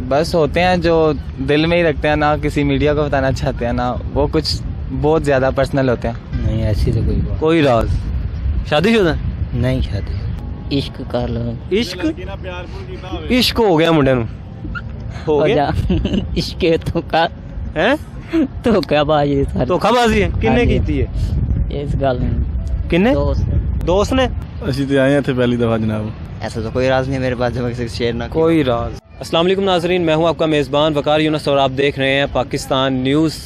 बस होते हैं जो दिल में ही रखते हैं, ना किसी मीडिया को बताना चाहते हैं, ना वो कुछ बहुत ज़्यादा पर्सनल होते हैं। नहीं ऐसी तो कोई राज। शादीशुदा? नहीं शादी। इश्क कर लो। इश्क हो गया मुंडे नूं? हो गया इश्क धोखा है? धोखाबाजी सारी। धोखाबाजी है किन्ने कीती है इस गल किन्ने? दोस्त ने। ਅਸੀਂ ਤੇ ਆਏ थे पहली दफा जनाब। ऐसा तो कोई राज नहीं मेरे पास जो मैं किसी से शेयर ना करूं। कोई राज। अस्सलाम वालेकुम नाजरीन, मैं हूं आपका मेज़बान वकार यूनुस और आप देख रहे हैं पाकिस्तान न्यूज़।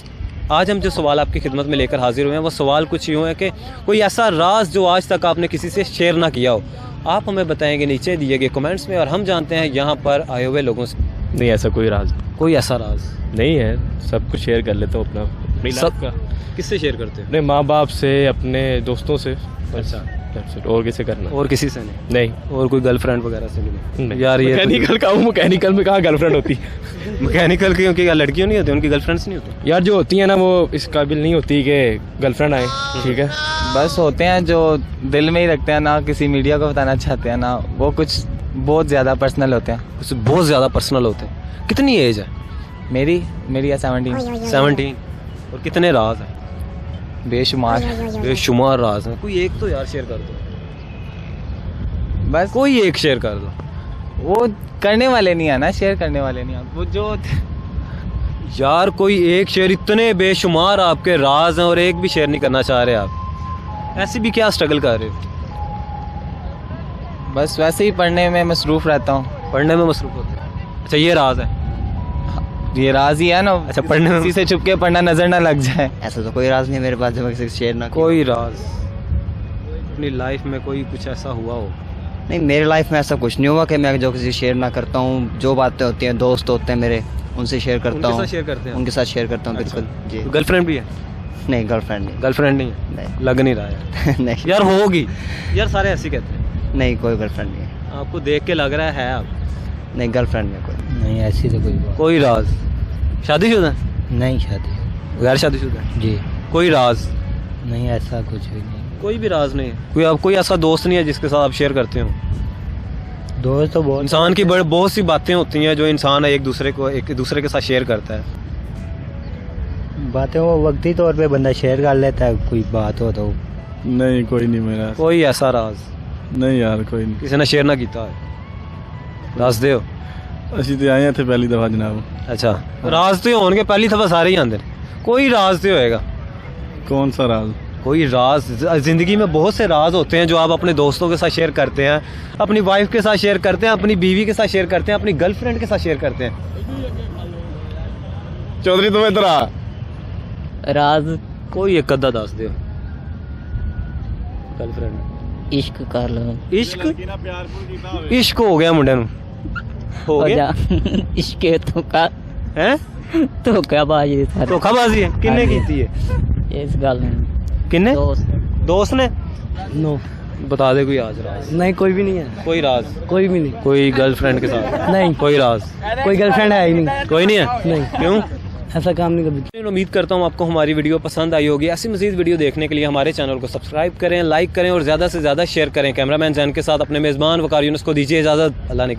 आज हम जो सवाल आपकी खिदमत में लेकर हाजिर हुए हैं वो सवाल कुछ यूँ है कि कोई ऐसा राज जो आज तक आपने किसी से शेयर ना किया हो, आप हमें बताएंगे नीचे दिए गए कमेंट्स में और हम जानते हैं यहाँ पर आए हुए लोगों से। नहीं ऐसा कोई राज कोई ऐसा राज नहीं है, सब कुछ शेयर कर लेता हूँ अपनी सब लाइफ का। किससे शेयर करते हो? अपने माँ बाप से, अपने दोस्तों से, अच्छा, और किसे करना? और किसी से नहीं? और कोई गर्लफ्रेंड वगैरह से नहीं? यार ये मैकेनिकल का हूँ, मैकेनिकल में कहाँ गर्लफ्रेंड होती मैकेनिकल की क्योंकि लड़कियों नहीं होती, उनकी गर्लफ्रेंड्स नहीं होती? यार जो होती है ना वो इस काबिल नहीं होती कि गर्लफ्रेंड आए। ठीक है, बस होते हैं जो दिल में ही रखते हैं, ना किसी मीडिया को बताना चाहते हैं, ना वो कुछ बहुत ज़्यादा पर्सनल होते हैं। कुछ बहुत ज़्यादा पर्सनल होते हैं। कितनी एज है? मेरी है 17। 17। और कितने राज हैं? बेशुमार। बेशुमार राज हैं। कोई एक तो यार शेयर कर दो, बस कोई एक शेयर कर दो। वो करने वाले नहीं है ना, शेयर करने वाले नहीं है वो जो यार कोई एक शेयर, इतने बेशुमार आपके राज हैं और एक भी शेयर नहीं करना चाह रहे आप। ऐसे भी क्या स्ट्रगल कर रहे हो? बस वैसे ही पढ़ने में मसरूफ़ रहता हूँ। पढ़ने में मसरूफ होते हैं? अच्छा, ये राज है? ये राज ही है ना। अच्छा, पढ़ने में किसी से छुप के पढ़ना, नजर ना लग जाए। ऐसा तो कोई राज नहीं मेरे पास जो मैं किसी से शेयर ना करूं। कोई राज अपनी लाइफ में कोई कुछ ऐसा हुआ हो? नहीं मेरी लाइफ में ऐसा कुछ नहीं हुआ कि मैं जो किसी से शेयर ना करता हूँ। जो बातें होती हैं, दोस्त होते हैं मेरे, उनसे शेयर करता उनके हूँ। साथ शेयर करते हैं? उनके साथ शेयर करता हूँ। अच्छा। बिल्कुल जी। गर्लफ्रेंड भी है? नहीं गर्लफ्रेंड नहीं। गर्लफ्रेंड नहीं है? नहीं। लग नहीं रहा यार। नहीं यार होगी यार, सारे ऐसे ही कहते हैं। नहीं कोई गर्लफ्रेंड नहीं है। आपको देख के लग रहा है आप? नहीं गर्लफ्रेंड में कोई नहीं ऐसी तो कोई राज। शादीशुदा? नहीं शादी। गैर शादीशुदा? जी कोई राज नहीं, ऐसा कुछ भी नहीं। कोई भी राज नहीं है? कोई ऐसा दोस्त नहीं है जिसके साथ आप शेयर करते हो? दोस्त तो बहुत इंसान की बहुत सी बातें होती हैं जो इंसान एक दूसरे के साथ शेयर करता है। बातें वो वक्ती तौर पे बंदा शेयर कर लेता है, कोई बात हो तो। नहीं कोई नहीं मेरा। कोई ऐसा राज नहीं यार कोई नहीं। किसी ने शेयर ना किया है? दस दे हो। ਅਸੀਂ ਤੇ ਆਏ थे पहली दफा जनाब। अच्छा, राज तो होंगे, पहली दफा सारे ही आते हैं। कोई राज तो होएगा। कौन सा राज? कोई राज। ज़िंदगी में बहुत से राज होते हैं जो आप अपने दोस्तों के साथ शेयर करते हैं, अपनी वाइफ के साथ शेयर करते हैं, अपनी बीवी के साथ शेयर करते हैं, अपनी गर्लफ्रेंड के साथ शेयर करते हैं। चौधरी तुम इधर आ। राज कोई एक अद्धा दस दो। गर्लफ्रेंड। इश्क कर लो। इश्क हो गया मुंडे नूं? हो गया इश्क धोखा है? धोखाबाजी सारी। धोखाबाजी है किन्ने कीती है इस गल किन्ने? दोस्त ने। नो बता दे कोई आज राज। नहीं कोई भी नहीं है। कोई राज? कोई भी नहीं। कोई गर्लफ्रेंड के साथ? नहीं कोई राज? कोई गर्लफ्रेंड है ही नहीं। कोई नहीं है? नहीं। क्यों? ऐसा काम नहीं कभी। उम्मीद करता हूँ आपको हमारी वीडियो पसंद आई होगी। ऐसी मजीद वीडियो देखने के लिए हमारे चैनल को सब्सक्राइब करें, लाइक करें और ज़्यादा से ज़्यादा शेयर करें। कैमरामैन जैन के साथ अपने मेज़बान वकार यूनुस को दीजिए इजाज़त। अल्लाह ने